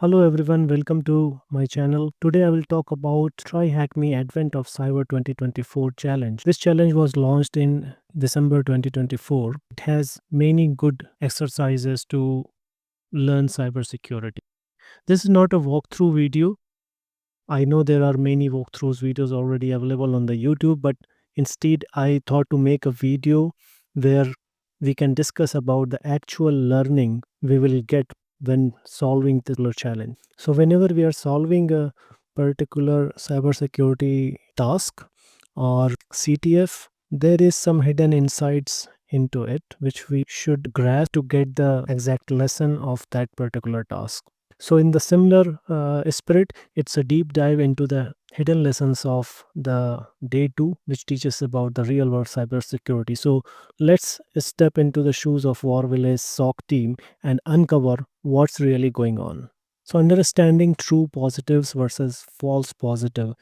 Hello everyone, welcome to my channel. Today I will talk about TryHackMe Advent of Cyber 2024 challenge. This challenge was launched in December 2024. It has many good exercises to learn cybersecurity. This is not a walkthrough video. I know there are many walkthroughs videos already available on the YouTube, but instead I thought to make a video where we can discuss about the actual learning we will get when solving this particular challenge. So whenever we are solving a particular cybersecurity task or CTF, there is some hidden insights into it which we should grasp to get the exact lesson of that particular task. So, in the similar spirit, it's a deep dive into the hidden lessons of the day two, which teaches about the real world cybersecurity. So, let's step into the shoes of Warville's SOC team and uncover what's really going on. So, understanding true positives versus false positive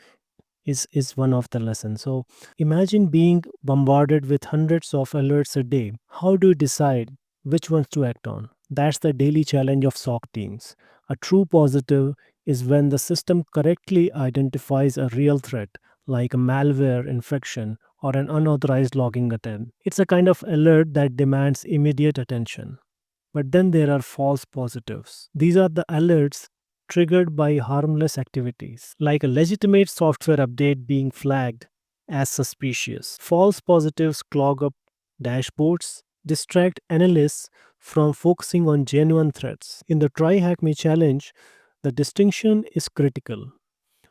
is one of the lessons. So, imagine being bombarded with hundreds of alerts a day. How do you decide which ones to act on? That's the daily challenge of SOC teams. A true positive is when the system correctly identifies a real threat, like a malware infection or an unauthorized logging attempt. It's a kind of alert that demands immediate attention. But then there are false positives. These are the alerts triggered by harmless activities, like a legitimate software update being flagged as suspicious. False positives clog up dashboards, distract analysts from focusing on genuine threats. In the Try Hack Me challenge, the distinction is critical.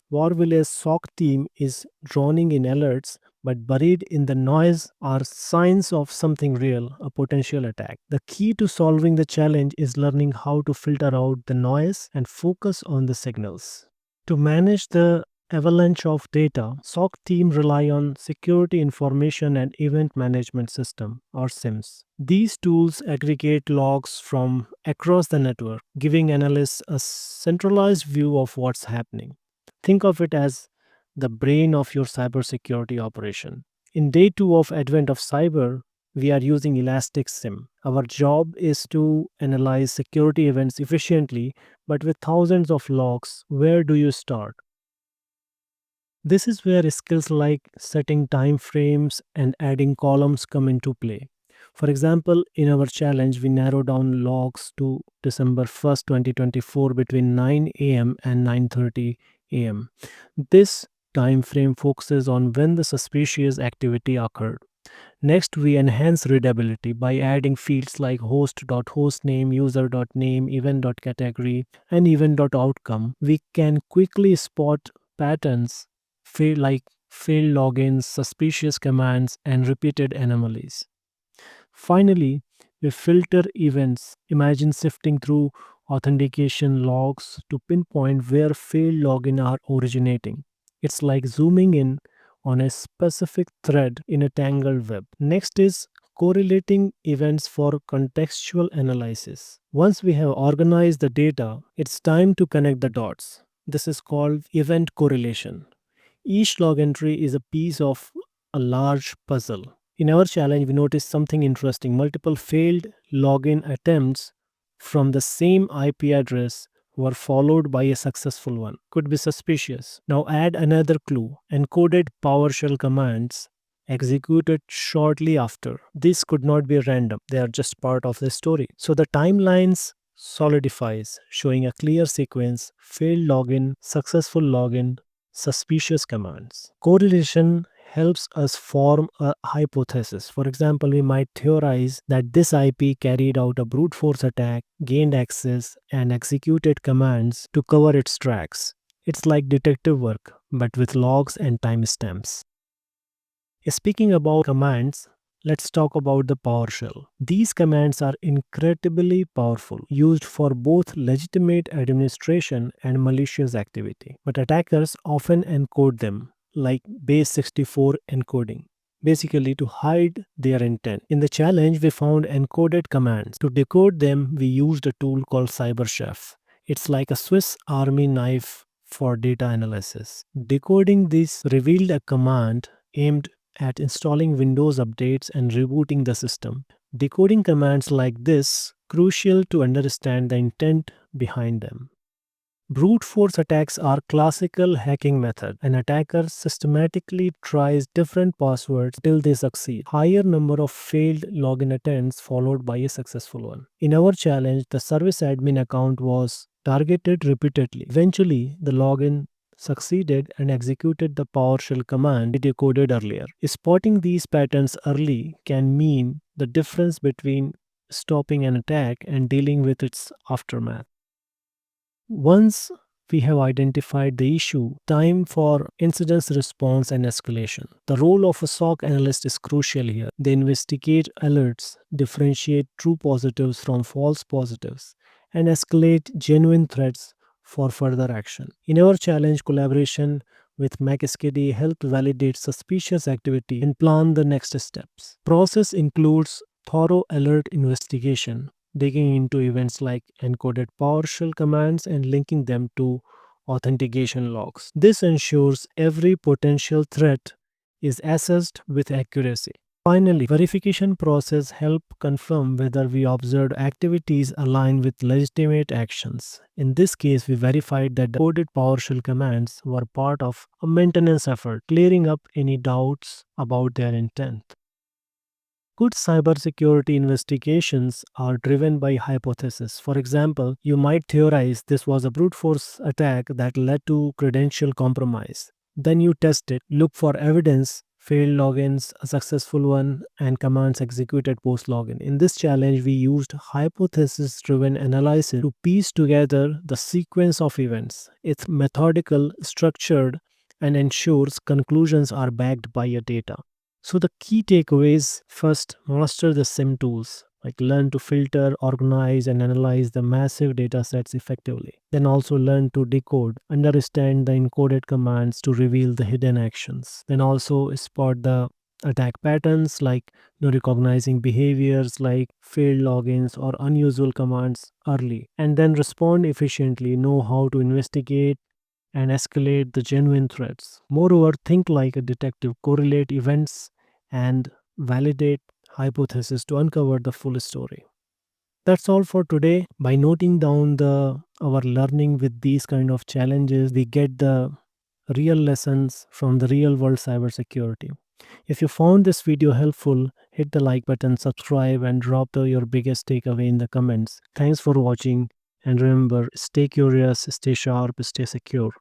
Warville's SOC team is drowning in alerts, but buried in the noise are signs of something real, a potential attack. The key to solving the challenge is learning how to filter out the noise and focus on the signals. To manage the avalanche of data, SOC team rely on Security Information and Event Management System or SIMS. These tools aggregate logs from across the network, giving analysts a centralized view of what's happening. Think of it as the brain of your cybersecurity operation. In day two of Advent of Cyber, we are using Elastic SIEM. Our job is to analyze security events efficiently, but with thousands of logs, where do you start? This is where skills like setting time frames and adding columns come into play. For example, in our challenge, we narrow down logs to December 1st, 2024 between 9 a.m. and 9:30 a.m. This time frame focuses on when the suspicious activity occurred. Next, we enhance readability by adding fields like host.hostname, user.name, event.category, and event.outcome. We can quickly spot patterns like failed logins, suspicious commands, and repeated anomalies. Finally, we filter events. Imagine sifting through authentication logs to pinpoint where failed login are originating. It's like zooming in on a specific thread in a tangled web. Next is correlating events for contextual analysis. Once we have organized the data, it's time to connect the dots. This is called event correlation. Each log entry is a piece of a large puzzle. In our challenge, we noticed something interesting. Multiple failed login attempts from the same IP address were followed by a successful one. Could be suspicious. Now add another clue. Encoded PowerShell commands executed shortly after. This could not be random. They are just part of the story. So the timelines solidifies, showing a clear sequence: failed login, successful login, suspicious commands. Correlation helps us form a hypothesis. For example, we might theorize that this IP carried out a brute force attack, gained access, and executed commands to cover its tracks. It's like detective work, but with logs and timestamps. Speaking about commands, let's talk about the PowerShell. These commands are incredibly powerful, used for both legitimate administration and malicious activity. But attackers often encode them, like base 64 encoding, basically to hide their intent. In the challenge, we found encoded commands. To decode them, we used a tool called CyberChef. It's like a Swiss Army knife for data analysis. Decoding this revealed a command aimed at installing Windows updates and rebooting the system. Decoding commands like this crucial to understand the intent behind them. Brute force attacks are classical hacking method. An attacker systematically tries different passwords till they succeed. Higher number of failed login attempts followed by a successful one. In our challenge, the service admin account was targeted repeatedly. Eventually, the login succeeded and executed the PowerShell command we decoded earlier. Spotting these patterns early can mean the difference between stopping an attack and dealing with its aftermath. Once we have identified the issue, time for incident response and escalation. The role of a SOC analyst is crucial here. They investigate alerts, differentiate true positives from false positives, and escalate genuine threats for further action. In our challenge, collaboration with McSkady helped validate suspicious activity and plan the next steps. Process includes thorough alert investigation, digging into events like encoded PowerShell commands and linking them to authentication logs. This ensures every potential threat is assessed with accuracy. Finally, verification process help confirm whether we observed activities align with legitimate actions. In this case, we verified that the coded PowerShell commands were part of a maintenance effort, clearing up any doubts about their intent. Good cybersecurity investigations are driven by hypotheses. For example, you might theorize this was a brute force attack that led to credential compromise. Then you test it, look for evidence, failed logins, a successful one, and commands executed post login. In this challenge, we used hypothesis driven analysis to piece together the sequence of events. It's methodical, structured, and ensures conclusions are backed by your data. So the key takeaways: first, master the SIM tools, like learn to filter, organize, and analyze the massive data sets effectively. Then also learn to decode, understand the encoded commands to reveal the hidden actions. Then also spot the attack patterns, like recognizing behaviors like failed logins or unusual commands early, and then respond efficiently. Know how to investigate and escalate the genuine threats. Moreover, think like a detective, correlate events and validate hypotheses to uncover the full story. That's all for today. By noting down the our learning with these kind of challenges, we get the real lessons from the real world cybersecurity. If you found this video helpful, hit the like button, subscribe, and drop your biggest takeaway in the comments. Thanks for watching, and remember, stay curious, stay sharp, stay secure.